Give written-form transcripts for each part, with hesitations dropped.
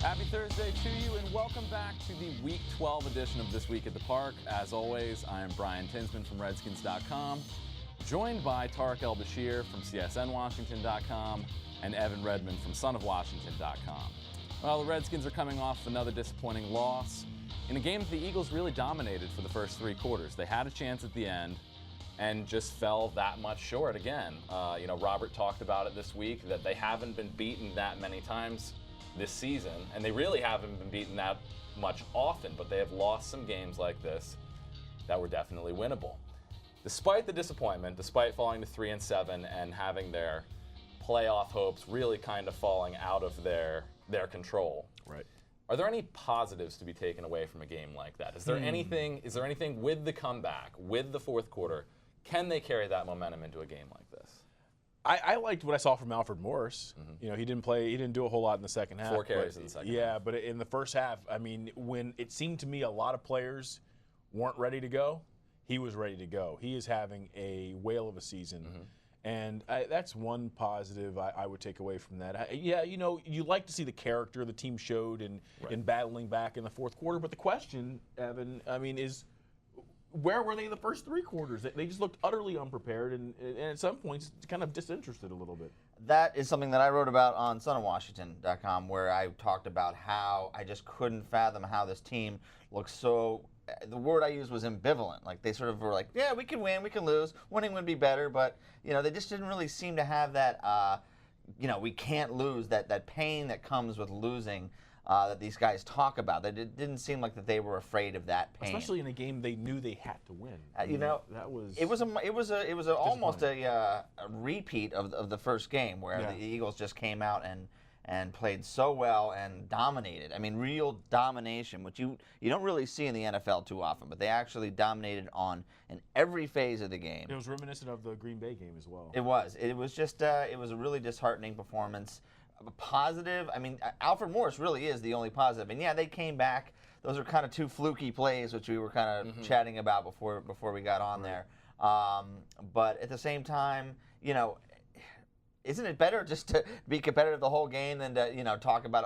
Happy Thursday to you, and welcome back to the Week 12 edition of This Week at the Park. As always, I am Brian Tinsman from Redskins.com, joined by Tarek El-Bashir from CSNWashington.com and Evan Redmond from SonOfWashington.com. Well, the Redskins are coming off another disappointing loss in a game that the Eagles really dominated for the first three quarters. They had a chance at the end and just fell that much short again. Robert talked about it this week, that they haven't been beaten that many times this season, and they really haven't been beaten that much often, but they have lost some games like this that were definitely winnable. Despite the disappointment, despite falling to 3-7 and having their playoff hopes really kind of falling out of their control. Right. Are there any positives to be taken away from a game like that? Is there anything with the comeback, with the fourth quarter, can they carry that momentum into a game like this? I liked what I saw from Alfred Morris. Mm-hmm. He didn't do a whole lot in the second half. 4 carries in the second half. Yeah, but in the first half, when it seemed to me a lot of players weren't ready to go, he was ready to go. He is having a whale of a season. Mm-hmm. And that's one positive I would take away from that. You like to see the character the team showed in battling back in the fourth quarter. But the question, Evan, is where were they the first three quarters? They just looked utterly unprepared and at some points kind of disinterested a little bit. That is something that I wrote about on SonOfWashington.com, where I talked about how I just couldn't fathom how this team looks so. The word I used was ambivalent. Like, they sort of were like, yeah, we can win, we can lose. Winning would be better, but they just didn't really seem to have that. We can't lose. That pain that comes with losing. That these guys talk about. It didn't seem like that they were afraid of that pain. Especially in a game they knew they had to win. That was almost a repeat of the first game where the Eagles just came out and played so well and dominated. Real domination, which you don't really see in the NFL too often, but they actually dominated in every phase of the game. It was reminiscent of the Green Bay game as well. It was. It was just it was a really disheartening performance. Positive, Alfred Morris really is the only positive. And they came back. Those are kind of two fluky plays, which we were kind of chatting about before we got on there. But at the same time, isn't it better just to be competitive the whole game than to talk about,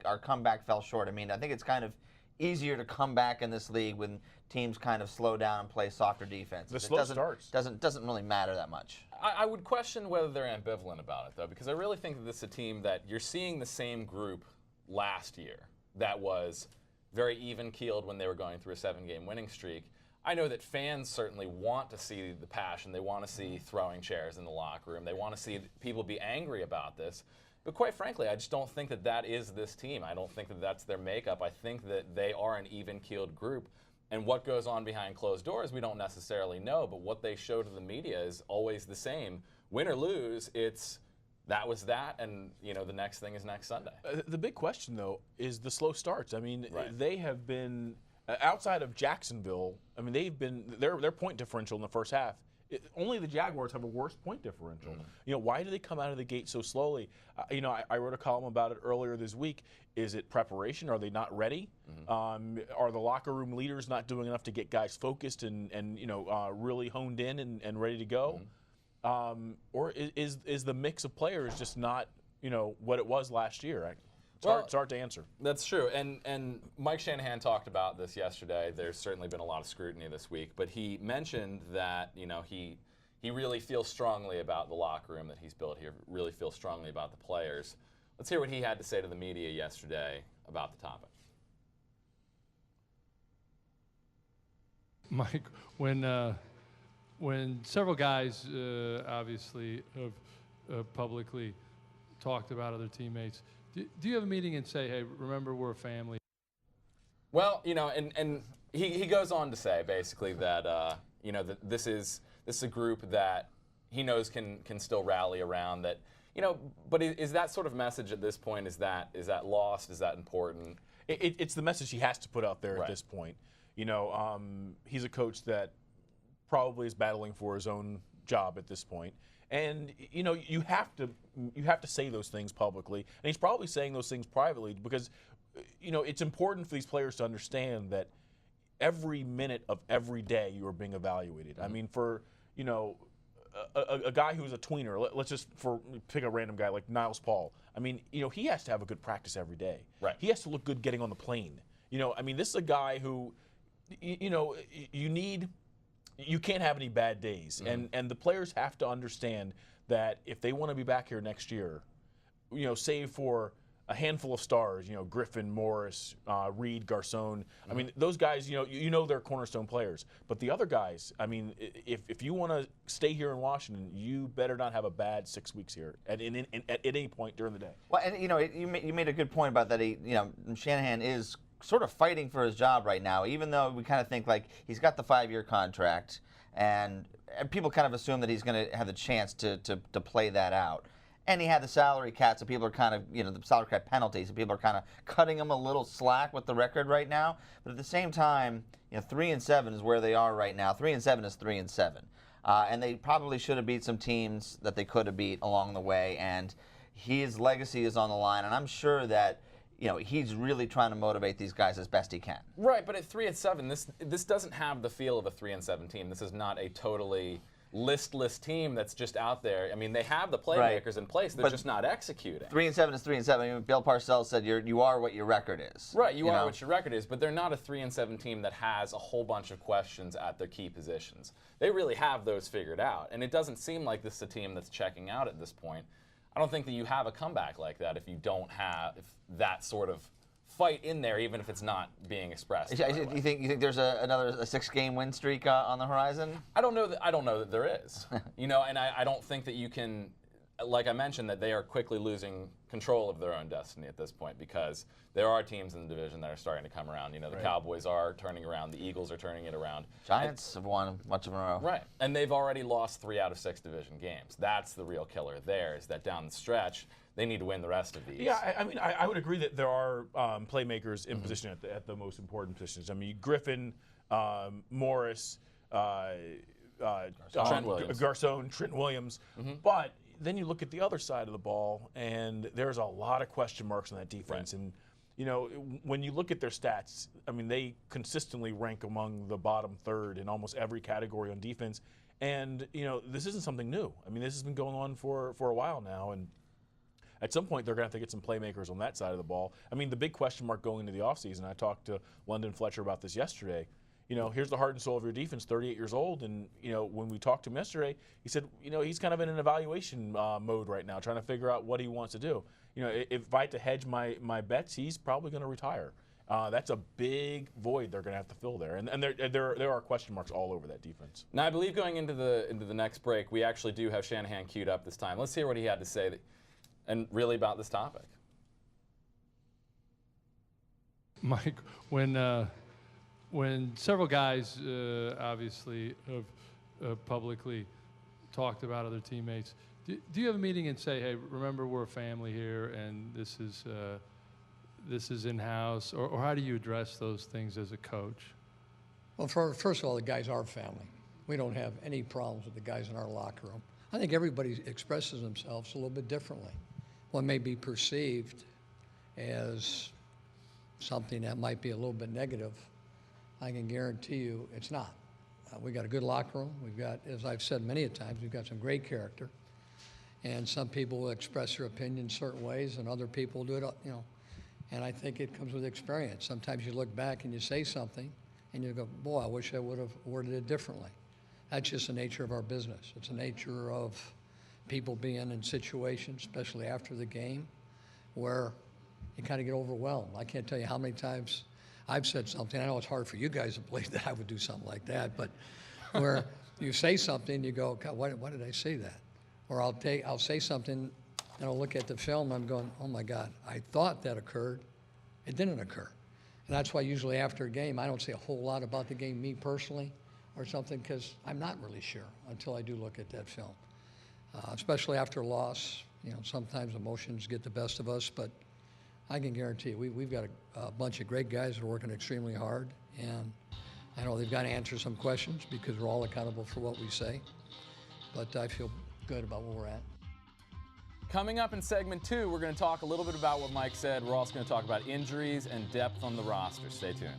our comeback fell short? I think it's kind of easier to come back in this league when teams kind of slow down and play softer defense. The slow starts doesn't really matter that much. I would question whether they're ambivalent about it, though, because I really think that this is a team that you're seeing the same group last year that was very even-keeled when they were going through a 7-game winning streak. I know that fans certainly want to see the passion. They want to see throwing chairs in the locker room. They want to see people be angry about this. But quite frankly, I just don't think that is this team. I don't think that that's their makeup. I think that they are an even-keeled group. And what goes on behind closed doors, we don't necessarily know. But what they show to the media is always the same. Win or lose, it's that was that, and the next thing is next Sunday. The big question, though, is the slow starts. They have been outside of Jacksonville. They've been their point differential in the first half. Only the Jaguars have a worse point differential. Why do they come out of the gate so slowly? I wrote a column about it earlier this week. Is it preparation? Are they not ready? Are the locker room leaders not doing enough to get guys focused and really honed in and ready to go? Or is the mix of players just not what it was last year? It's hard to answer. That's true. And Mike Shanahan talked about this yesterday. There's certainly been a lot of scrutiny this week, but he mentioned that he really feels strongly about the locker room that he's built here, really feels strongly about the players. Let's hear what he had to say to the media yesterday about the topic. Mike, when several guys obviously have publicly talked about other teammates, do you have a meeting and say, hey, remember, we're a family? Well, and he goes on to say basically that that this is a group that he knows can still rally around that. But is that sort of message at this point, is that lost? Is that important? It's the message he has to put out there at this point. He's a coach that probably is battling for his own job at this point. And you have to say those things publicly, and he's probably saying those things privately because it's important for these players to understand that every minute of every day you are being evaluated. For a guy who's a tweener, let's just pick a random guy like Niles Paul. I mean, he has to have a good practice every day. Right. He has to look good getting on the plane. I mean, this is a guy who, you can't have any bad days. And the players have to understand that if they want to be back here next year, save for a handful of stars, Griffin, Morris, Reed, Garcon. I mean, those guys, they're cornerstone players. But the other guys, I mean, if you want to stay here in Washington, you better not have a bad 6 weeks here at any point during the day. Well, and you made a good point about that. Shanahan is sort of fighting for his job right now, even though we kind of think like he's got the 5-year contract, and people kind of assume that he's going to have the chance to play that out. And he had the salary cap, so people are kind of, the salary cap penalties, so people are kind of cutting him a little slack with the record right now. But at the same time, 3-7 is where they are right now. 3-7 is 3-7. And they probably should have beat some teams that they could have beat along the way. And his legacy is on the line. And I'm sure that, he's really trying to motivate these guys as best he can. Right, but at 3-7, this doesn't have the feel of a 3-7 team. This is not a totally listless team that's just out there. I mean, they have the playmakers in place. They're just not executing. 3-7 is 3-7. I mean, Bill Parcells said you are what your record is. Right, you are what your record is, but they're not a 3-7 team that has a whole bunch of questions at their key positions. They really have those figured out, and it doesn't seem like this is a team that's checking out at this point. I don't think that you have a comeback like that if you don't have that sort of fight in there, even if it's not being expressed. You think there's another 6-game win streak on the horizon? I don't know that there is. And I don't think that you can, like I mentioned, that they are quickly losing control of their own destiny at this point, because there are teams in the division that are starting to come around. The Cowboys are turning around, the Eagles are turning it around. Giants have won much of a row. Right, and they've already lost 3 out of 6 division games. That's the real killer there, is that down the stretch, they need to win the rest of these. Yeah, I mean, I would agree that there are playmakers in position at the most important positions. I mean, Griffin, Morris, Trent Williams. Garcon, Trent Williams. But then you look at the other side of the ball, and there's a lot of question marks on that defense. Right. And when you look at their stats, I mean, they consistently rank among the bottom third in almost every category on defense. And this isn't something new. I mean, this has been going on for a while now, and at some point, they're going to have to get some playmakers on that side of the ball. I mean, the big question mark going into the offseason, I talked to London Fletcher about this yesterday. Here's the heart and soul of your defense, 38 years old. And, when we talked to him yesterday, he said, he's kind of in an evaluation mode right now, trying to figure out what he wants to do. If I had to hedge my bets, he's probably going to retire. That's a big void they're going to have to fill there. And there are question marks all over that defense. Now, I believe going into the next break, we actually do have Shanahan queued up this time. Let's hear what he had to say. And really about this topic. Mike, when several guys obviously have publicly talked about other teammates, do you have a meeting and say, hey, remember we're a family here and this is in-house, or how do you address those things as a coach? Well, first of all, the guys are family. We don't have any problems with the guys in our locker room. I think everybody expresses themselves a little bit differently. What may be perceived as something that might be a little bit negative, I can guarantee you it's not. We got a good locker room. We've got, as I've said many a times, we've got some great character. And some people will express their opinion certain ways, and other people do it, And I think it comes with experience. Sometimes you look back and you say something, and you go, boy, I wish I would have worded it differently. That's just the nature of our business. It's the nature of people being in situations, especially after the game, where you kind of get overwhelmed. I can't tell you how many times I've said something. I know it's hard for you guys to believe that I would do something like that, but where you say something, you go, God, why did I say that? Or I'll say something, and I'll look at the film, and I'm going, oh my God, I thought that occurred. It didn't occur. And that's why usually after a game, I don't say a whole lot about the game, me personally, or something, because I'm not really sure until I do look at that film. Especially after a loss, sometimes emotions get the best of us, but I can guarantee you, we've got a bunch of great guys that are working extremely hard, and I know they've got to answer some questions because we're all accountable for what we say, but I feel good about where we're at. Coming up in segment 2, we're going to talk a little bit about what Mike said. We're also going to talk about injuries and depth on the roster. Stay tuned.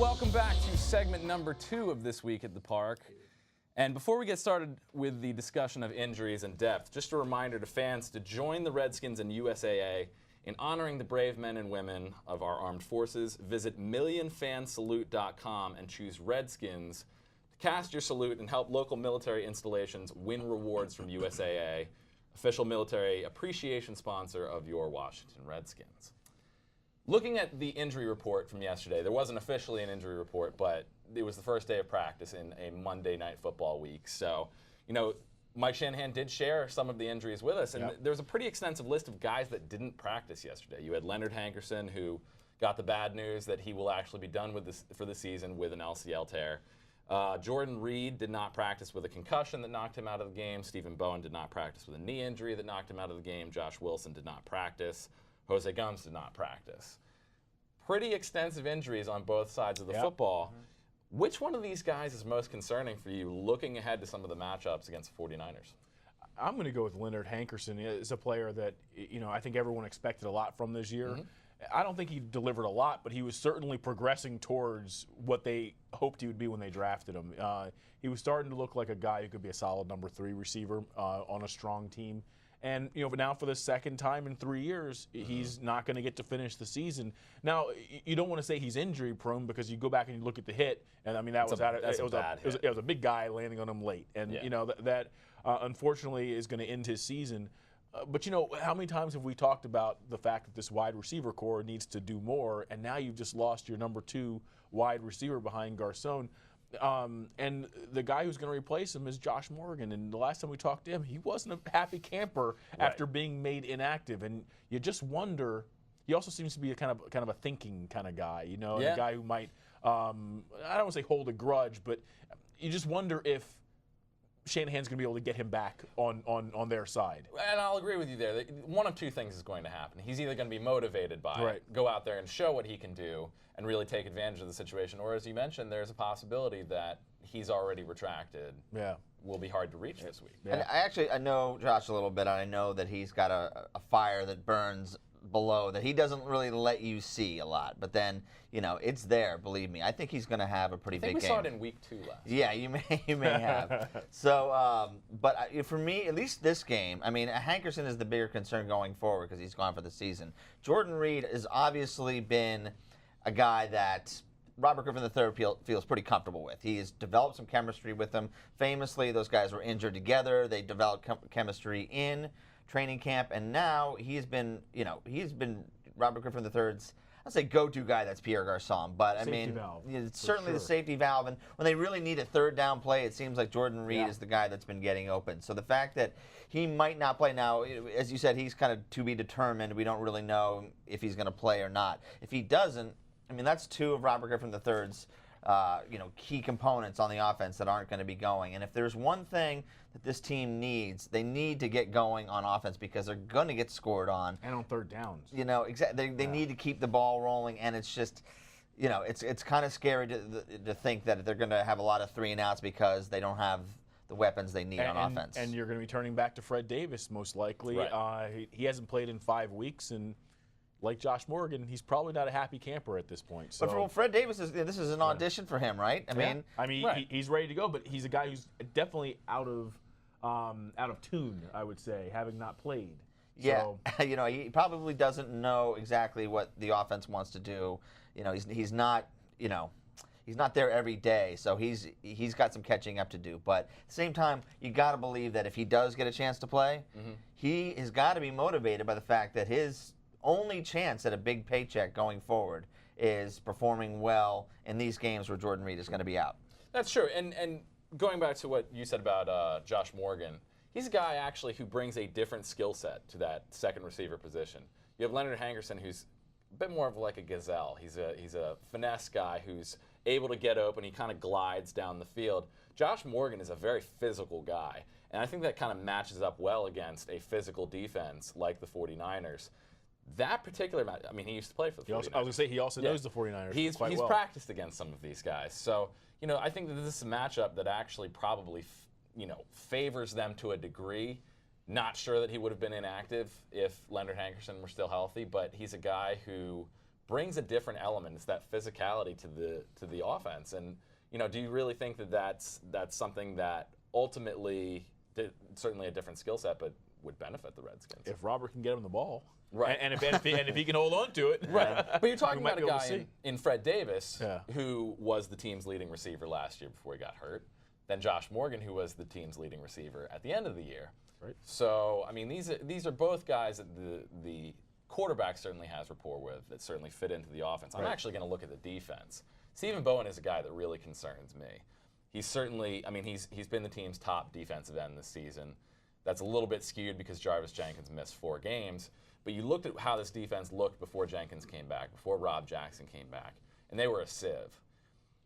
welcome back to segment number 2 of This Week at the Park. And before we get started with the discussion of injuries and depth, just a reminder to fans to join the Redskins and USAA in honoring the brave men and women of our armed forces. Visit millionfansalute.com and choose Redskins to cast your salute and help local military installations win rewards from USAA, official military appreciation sponsor of your Washington Redskins. Looking at the injury report from yesterday, there wasn't officially an injury report, but it was the first day of practice in a Monday Night Football week. So, Mike Shanahan did share some of the injuries with us, and there was a pretty extensive list of guys that didn't practice yesterday. You had Leonard Hankerson, who got the bad news that he will actually be done with this for the season with an LCL tear. Jordan Reed did not practice with a concussion that knocked him out of the game. Stephen Bowen did not practice with a knee injury that knocked him out of the game. Josh Wilson did not practice. Jose Gumbs did not practice. Pretty extensive injuries on both sides of the football. Which one of these guys is most concerning for you looking ahead to some of the matchups against the 49ers? I'm going to go with Leonard Hankerson. He's a player that, I think everyone expected a lot from this year. I don't think he delivered a lot, but he was certainly progressing towards what they hoped he would be when they drafted him. He was starting to look like a guy who could be a solid number 3 receiver on a strong team. And, but now for the second time in 3 years, he's not going to get to finish the season. Now, you don't want to say he's injury prone because you go back and you look at the hit, and I mean, it was a big guy landing on him late. And, that unfortunately is going to end his season. But, how many times have we talked about the fact that this wide receiver core needs to do more, and now you've just lost your number 2 wide receiver behind Garcon. And the guy who's going to replace him is Josh Morgan. And the last time we talked to him, he wasn't a happy camper after being made inactive. And you just wonder. He also seems to be a kind of a thinking kind of guy, and a guy who might I don't want to say hold a grudge, but you just wonder if Shanahan's going to be able to get him back on their side. And I'll agree with you there. One of two things is going to happen. He's either going to be motivated by it, go out there and show what he can do and really take advantage of the situation, or as you mentioned, there's a possibility that he's already retracted. Will be hard to reach this week. And I know Josh a little bit, and I know that he's got a fire that burns below that he doesn't really let you see a lot. But then, it's there, believe me. I think he's going to have a pretty big game. We saw it in week 2 last. Yeah, you may have. So, but for me, at least this game, I mean, Hankerson is the bigger concern going forward because he's gone for the season. Jordan Reed has obviously been a guy that Robert Griffin III feels pretty comfortable with. He has developed some chemistry with him. Famously, those guys were injured together. They developed chemistry in training camp, and now he's been Robert Griffin III's, I'd say, go-to guy. That's Pierre Garcon, but I mean, it's certainly the safety valve. And when they really need a third down play, it seems like Jordan Reed is the guy that's been getting open. So the fact that he might not play now, as you said, he's kind of to be determined. We don't really know if he's going to play or not. If he doesn't, I mean, that's 2 of Robert Griffin III's key components on the offense that aren't going to be going. And if there's one thing that this team needs, they need to get going on offense because they're going to get scored on. And on third downs. Exactly. They need to keep the ball rolling, and it's just, it's kind of scary to think that they're going to have a lot of 3 and outs because they don't have the weapons they need on offense. And you're going to be turning back to Fred Davis most likely. He hasn't played in 5 weeks, and like Josh Morgan, he's probably not a happy camper at this point. So. But for Fred Davis, this is an audition for him, right? I mean, he's ready to go, but he's a guy who's definitely out of tune, I would say, having not played. Yeah, so. He probably doesn't know exactly what the offense wants to do. He's not, he's not there every day, so he's got some catching up to do. But at the same time, you got to believe that if he does get a chance to play, he has got to be motivated by the fact that his only chance at a big paycheck going forward is performing well in these games where Jordan Reed is going to be out. That's true. And going back to what you said about Josh Morgan, he's a guy actually who brings a different skill set to that second receiver position. You have Leonard Hankerson, who's a bit more of like a gazelle. He's a finesse guy who's able to get open. He kind of glides down the field. Josh Morgan is a very physical guy, and I think that kind of matches up well against a physical defense like the 49ers. That particular match, I mean, he used to play for the 49ers. I was going to say, he also knows the 49ers he's quite well. He's practiced against some of these guys. So, I think that this is a matchup that actually probably, favors them to a degree. Not sure that he would have been inactive if Leonard Hankerson were still healthy, but he's a guy who brings a different element. It's that physicality to the offense. And do you really think that that's something that ultimately, certainly a different skill set, but would benefit the Redskins? If Robert can get him the ball. Right. And if he can hold on to it. Right. But you're talking about a able to guy see. in Fred Davis Yeah. who was the team's leading receiver last year before he got hurt. Then Josh Morgan, who was the team's leading receiver at the end of the year. Right. So, I mean, these are both guys that the quarterback certainly has rapport with, that certainly fit into the offense. I'm actually going to look at the defense. Stephen Bowen is a guy that really concerns me. He's certainly, he's been the team's top defensive end this season. That's a little bit skewed because Jarvis Jenkins missed 4 games. But you looked at how this defense looked before Jenkins came back, before Rob Jackson came back, and they were a sieve.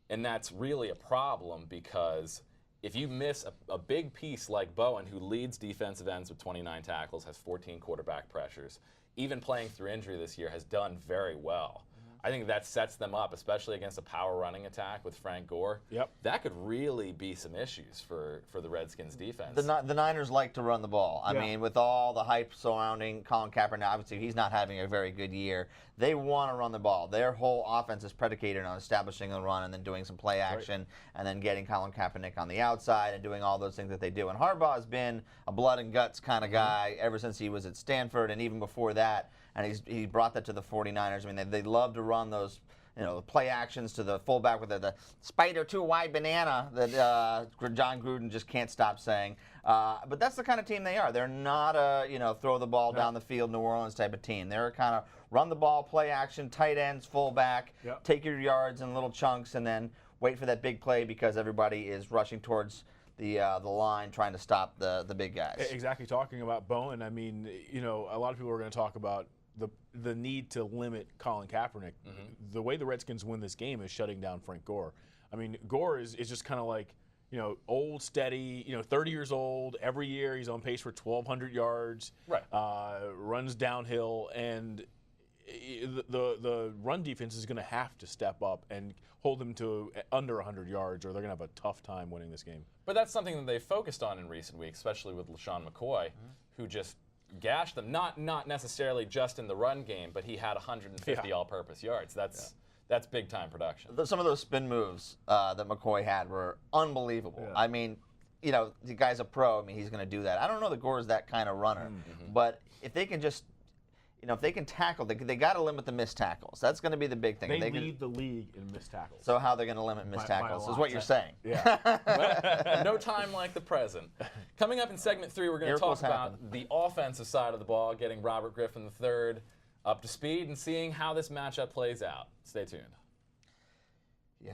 And that's really a problem because if you miss a big piece like Bowen, who leads defensive ends with 29 tackles, has 14 quarterback pressures, even playing through injury this year, has done very well. I think that sets them up, especially against a power running attack with Frank Gore. Yep. That could really be some issues for the Redskins defense. The Niners like to run the ball. I mean, with all the hype surrounding Colin Kaepernick, obviously he's not having a very good year. They want to run the ball. Their whole offense is predicated on establishing a run and then doing some play action and then getting Colin Kaepernick on the outside and doing all those things that they do. And Harbaugh has been a blood and guts kind of guy ever since he was at Stanford and even before that. And he brought that to the 49ers. I mean, they love to run those, the play actions to the fullback with the spider too wide banana that John Gruden just can't stop saying. But that's the kind of team they are. They're not a throw the ball down the field New Orleans type of team. They're a kind of run the ball, play action, tight ends, fullback, take your yards in little chunks, and then wait for that big play because everybody is rushing towards the line trying to stop the big guys. Exactly. Talking about Bowen, I mean, a lot of people are going to talk about the need to limit Colin Kaepernick. The way the Redskins win this game is shutting down Frank Gore. I mean, Gore is just kind of like, old, steady, 30 years old. Every year he's on pace for 1,200 yards, runs downhill, and the run defense is going to have to step up and hold them to under 100 yards or they're going to have a tough time winning this game. But that's something that they've focused on in recent weeks, especially with LaShawn McCoy, who just gashed them, not necessarily just in the run game, but he had 150 all-purpose yards. That's big-time production. Some of those spin moves that McCoy had were unbelievable. I mean, the guy's a pro. I mean, he's going to do that. I don't know that Gore's that kind of runner, but if they can just, if they can tackle, they got to limit the missed tackles. That's going to be the big thing. They lead the league in missed tackles. So how they're going to limit missed tackles is what you're saying. Yeah. No time like the present. Coming up in segment 3, we're going to talk about the offensive side of the ball, getting Robert Griffin III up to speed and seeing how this matchup plays out. Stay tuned. Yeah.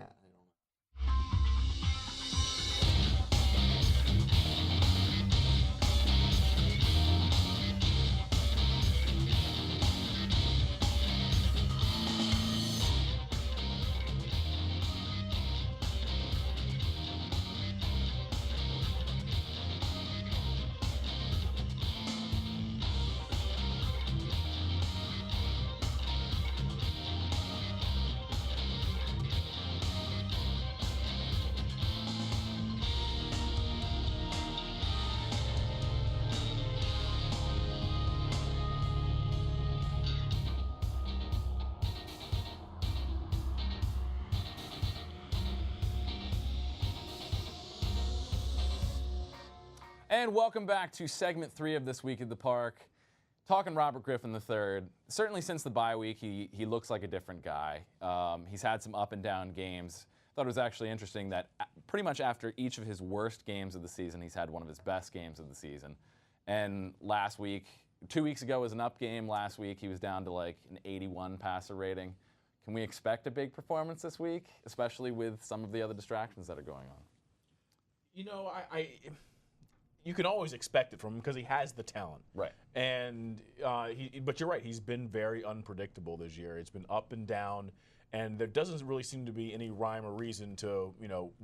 And welcome back to segment 3 of This Week at the Park. Talking Robert Griffin III. Certainly since the bye week, he looks like a different guy. He's had some up and down games. Thought it was actually interesting that pretty much after each of his worst games of the season, he's had one of his best games of the season. And last week, 2 weeks ago was an up game. Last week, he was down to like an 81 passer rating. Can we expect a big performance this week, especially with some of the other distractions that are going on? You can always expect it from him because he has the talent. Right. And but you're right, he's been very unpredictable this year. It's been up and down, and there doesn't really seem to be any rhyme or reason to,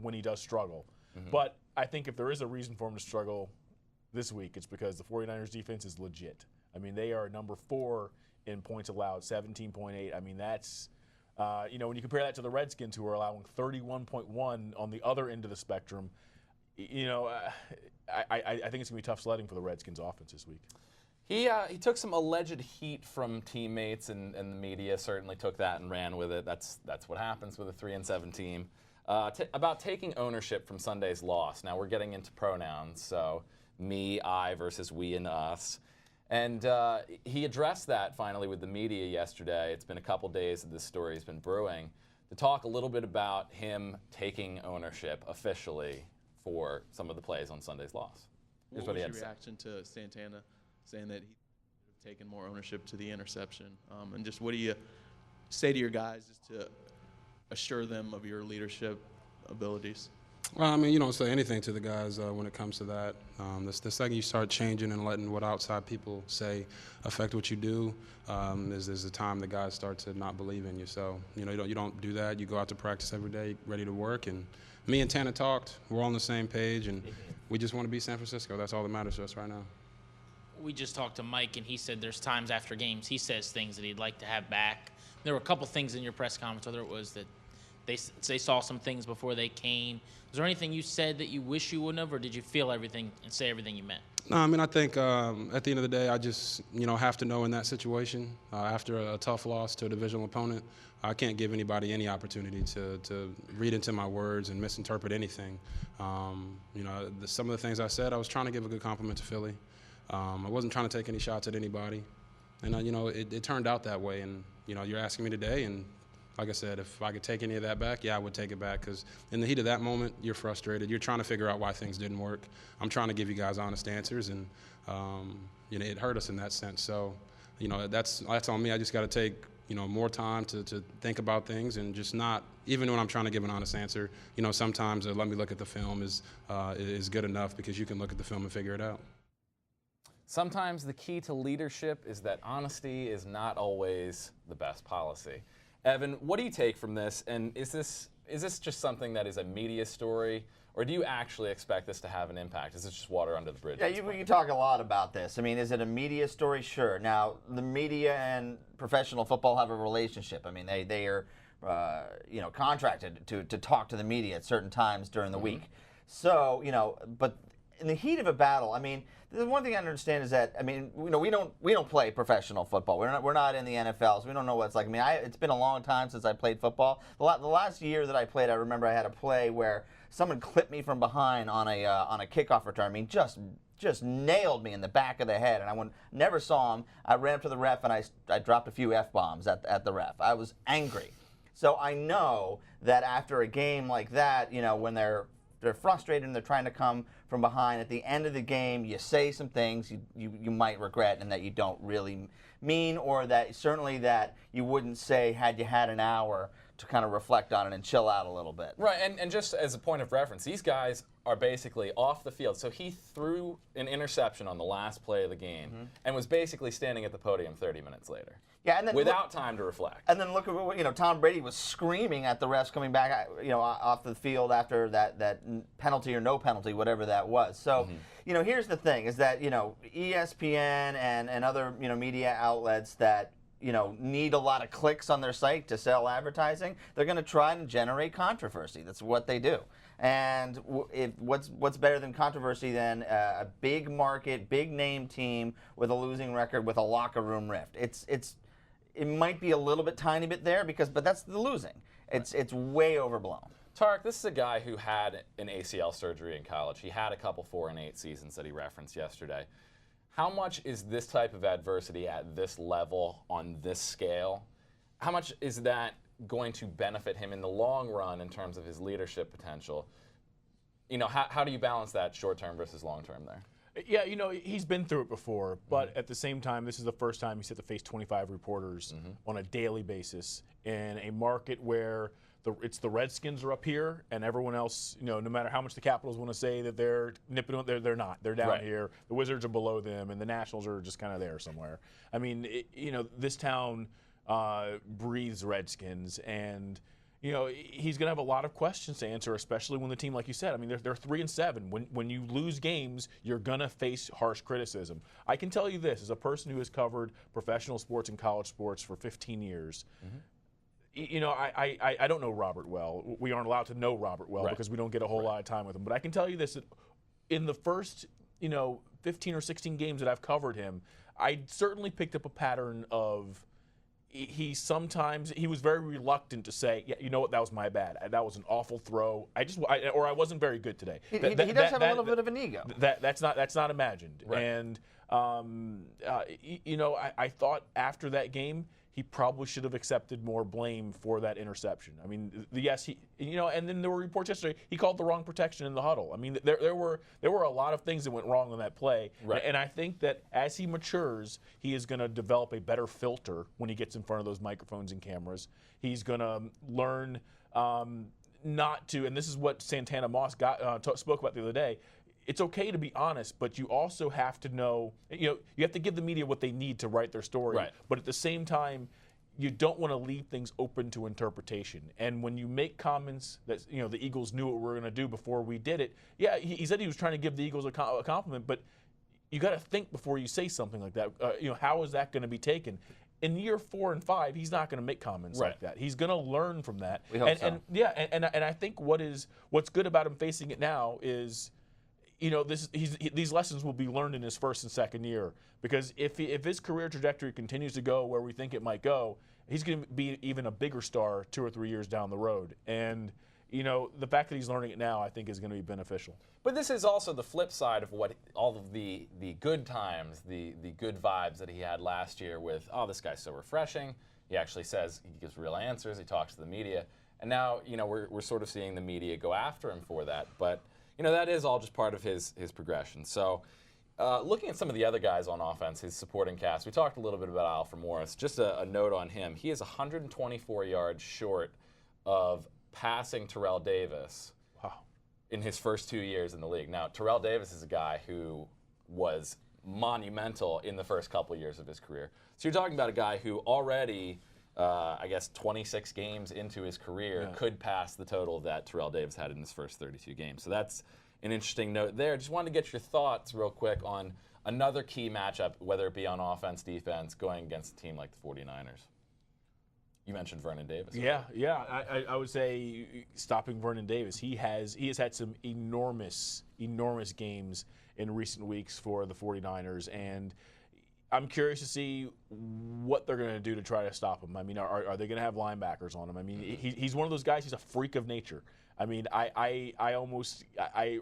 when he does struggle. But I think if there is a reason for him to struggle this week, it's because the 49ers defense is legit. I mean, they are number 4 in points allowed, 17.8. I mean, that's, when you compare that to the Redskins, who are allowing 31.1 on the other end of the spectrum, I think it's going to be tough sledding for the Redskins offense this week. He took some alleged heat from teammates, and the media certainly took that and ran with it. That's what happens with a 3-7 team. About taking ownership from Sunday's loss. Now we're getting into pronouns, so me, I versus we and us. And he addressed that finally with the media yesterday. It's been a couple days that this story has been brewing, to talk a little bit about him taking ownership officially for some of the plays on Sunday's loss. What was your reaction to Santana saying that he would have taken more ownership to the interception? And just what do you say to your guys just to assure them of your leadership abilities? Well, I mean, you don't say anything to the guys when it comes to that. The second you start changing and letting what outside people say affect what you do, is the time the guys start to not believe in you. So, you don't do that. You go out to practice every day, ready to work. And me and Tana talked. We're all on the same page, and we just want to beat San Francisco. That's all that matters to us right now. We just talked to Mike, and he said there's times after games he says things that he'd like to have back. There were a couple things in your press conference, whether it was that they saw some things before they came. Was there anything you said that you wish you wouldn't have, or did you feel everything and say everything you meant? No, I mean, I think at the end of the day, I just, have to know in that situation, after a tough loss to a divisional opponent, I can't give anybody any opportunity to read into my words and misinterpret anything. Some of the things I said, I was trying to give a good compliment to Philly. I wasn't trying to take any shots at anybody. And, it turned out that way. And, you're asking me today, and like I said, if I could take any of that back, yeah, I would take it back, because in the heat of that moment, you're frustrated. You're trying to figure out why things didn't work. I'm trying to give you guys honest answers, and it hurt us in that sense. So, that's on me. I just got to take more time to think about things, and just not, even when I'm trying to give an honest answer, sometimes let me look at the film is good enough, because you can look at the film and figure it out. Sometimes the key to leadership is that honesty is not always the best policy. Evan, what do you take from this? And is this just something that is a media story, or do you actually expect this to have an impact? Is this just water under the bridge? Yeah, you talk a lot about this. I mean, is it a media story? Sure. Now, the media and professional football have a relationship. I mean, they are contracted to talk to the media at certain times during the week. So, but in the heat of a battle, I mean, the one thing I understand is that, I mean, we don't play professional football. We're not in the NFL, so we don't know what it's like. I mean, it's been a long time since I played football. The last year that I played, I remember I had a play where someone clipped me from behind on a kickoff return. I mean, just nailed me in the back of the head, and I never saw him. I ran up to the ref, and I dropped a few F-bombs at the ref. I was angry. So I know that after a game like that, when they're frustrated and they're trying to come from behind, at the end of the game, you say some things you might regret and that you don't really mean, or that certainly that you wouldn't say had you had an hour to kind of reflect on it and chill out a little bit. Right, and just as a point of reference, these guys are basically off the field. So he threw an interception on the last play of the game and was basically standing at the podium 30 minutes later. Yeah, and then without time to reflect. And then look at what Tom Brady was screaming at the refs coming back, off the field after that penalty or no penalty, whatever that was. So, here's the thing: is that ESPN and other media outlets that need a lot of clicks on their site to sell advertising, they're going to try and generate controversy. That's what they do. And what's better than controversy than a big market, big name team with a losing record with a locker room rift? It might be a little bit tiny bit there but that's the losing. It's way overblown. Tarek, this is a guy who had an ACL surgery in college. He had a couple 4-8 seasons that he referenced yesterday. How much is this type of adversity at this level, on this scale, how much is that going to benefit him in the long run in terms of his leadership potential? How do you balance that short-term versus long-term there? Yeah, he's been through it before, but at the same time, this is the first time he's had to face 25 reporters on a daily basis in a market where it's the Redskins are up here, and everyone else, no matter how much the Capitals want to say that they're nipping, they're not. They're down here. The Wizards are below them, and the Nationals are just kind of there somewhere. I mean, this town breathes Redskins, and he's going to have a lot of questions to answer, especially when the team, like you said, I mean, they're 3-7. When you lose games, you're going to face harsh criticism. I can tell you this, as a person who has covered professional sports and college sports for 15 years, I don't know Robert well. We aren't allowed to know Robert well because we don't get a whole lot of time with him. But I can tell you this, that in the first, 15 or 16 games that I've covered him, I certainly picked up a pattern of he was very reluctant to say, yeah, you know what, that was my bad. That was an awful throw. Or I wasn't very good today. He does have a little bit of an ego. That's not imagined. Right. And I thought after that game, he probably should have accepted more blame for that interception. I mean, yes, and then there were reports yesterday he called the wrong protection in the huddle. I mean, there were a lot of things that went wrong on that play. Right. And I think that as he matures, he is going to develop a better filter when he gets in front of those microphones and cameras. He's going to learn not to, and this is what Santana Moss spoke about the other day. It's okay to be honest, but you also have to know, you have to give the media what they need to write their story. Right. But at the same time, you don't want to leave things open to interpretation. And when you make comments that, the Eagles knew what we were going to do before we did it, yeah, he said he was trying to give the Eagles a compliment, but you got to think before you say something like that. How is that going to be taken? In year 4 and 5, he's not going to make comments like that. He's going to learn from that. We hope so. And I think what's good about him facing it now is, these lessons will be learned in his first and second year, because if his career trajectory continues to go where we think it might go, he's going to be even a bigger star 2 or 3 years down the road. And the fact that he's learning it now, I think, is going to be beneficial. But this is also the flip side of what all of the good times, the good vibes that he had last year with, oh, this guy's so refreshing. He actually says, he gives real answers. He talks to the media. And now, we're sort of seeing the media go after him for that. But that is all just part of his progression. So looking at some of the other guys on offense, his supporting cast, we talked a little bit about Alfred Morris. Just a note on him. He is 124 yards short of passing Terrell Davis in his first 2 years in the league. Now, Terrell Davis is a guy who was monumental in the first couple of years of his career. So you're talking about a guy who already, 26 games into his career could pass the total that Terrell Davis had in his first 32 games. So that's an interesting note there. Just wanted to get your thoughts real quick on another key matchup, whether it be on offense, defense, going against a team like the 49ers. You mentioned Vernon Davis. Yeah. I would say stopping Vernon Davis. He has had some enormous games in recent weeks for the 49ers, and I'm curious to see what they're going to do to try to stop him. I mean, are they going to have linebackers on him? I mean, he's one of those guys. He's a freak of nature. I mean, I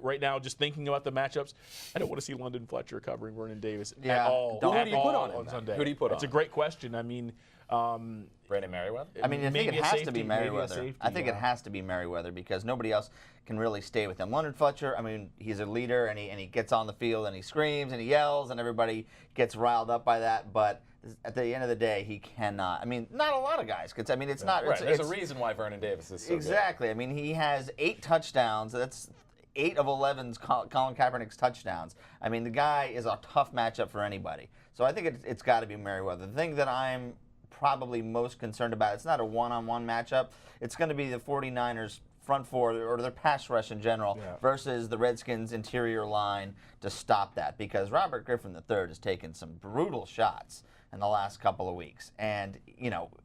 right now, just thinking about the matchups, I don't want to see London Fletcher covering Vernon Davis at all. Who do you put on Sunday? Who do you put on? It's a great question. I mean, Brandon Merriweather? I mean, I think it has to be Merriweather. Safety, I think it has to be Merriweather because nobody else can really stay with him. London Fletcher, I mean, he's a leader and he gets on the field and he screams and he yells and everybody gets riled up by that. But at the end of the day, he cannot. I mean, not a lot of guys could. I mean, it's not. Right. There's a reason why Vernon Davis is so exactly. good. I mean, he has 8 touchdowns. That's 8 of 11's Colin Kaepernick's touchdowns. I mean, the guy is a tough matchup for anybody. So I think it's got to be Merriweather. The thing that I'm probably most concerned about, it's not a one-on-one matchup. It's going to be the 49ers front four or their pass rush in general versus the Redskins interior line to stop that, because Robert Griffin III has taken some brutal shots in the last couple of weeks. And,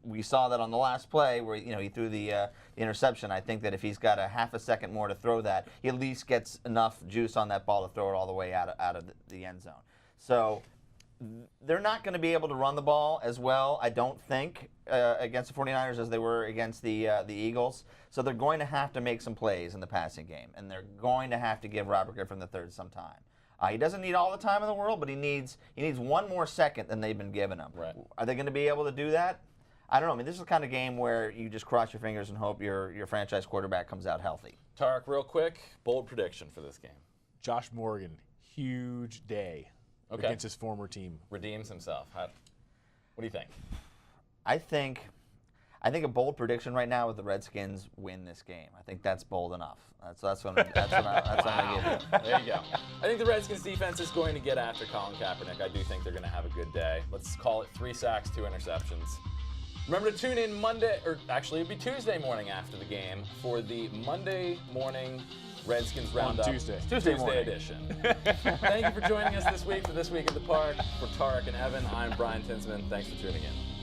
we saw that on the last play where, he threw the interception. I think that if he's got a half a second more to throw that, he at least gets enough juice on that ball to throw it all the way out of the end zone. So they're not going to be able to run the ball as well, I don't think, against the 49ers as they were against the Eagles. So they're going to have to make some plays in the passing game, and they're going to have to give Robert Griffin III some time. He doesn't need all the time in the world, but he needs one more second than they've been giving him. Right. Are they going to be able to do that? I don't know. I mean, this is the kind of game where you just cross your fingers and hope your franchise quarterback comes out healthy. Tarek, real quick, bold prediction for this game. Josh Morgan, huge day against his former team. Redeems himself. What do you think? I think a bold prediction right now with the Redskins win this game. I think that's bold enough. That's what I'm going to give you. There you go. I think the Redskins defense is going to get after Colin Kaepernick. I do think they're going to have a good day. Let's call it 3 sacks, 2 interceptions. Remember to tune in Monday, or actually it'd be Tuesday morning after the game for the Monday morning Redskins Roundup. Tuesday edition. Thank you for joining us this week for This Week at the Park. For Tarek and Evan, I'm Brian Tinsman. Thanks for tuning in.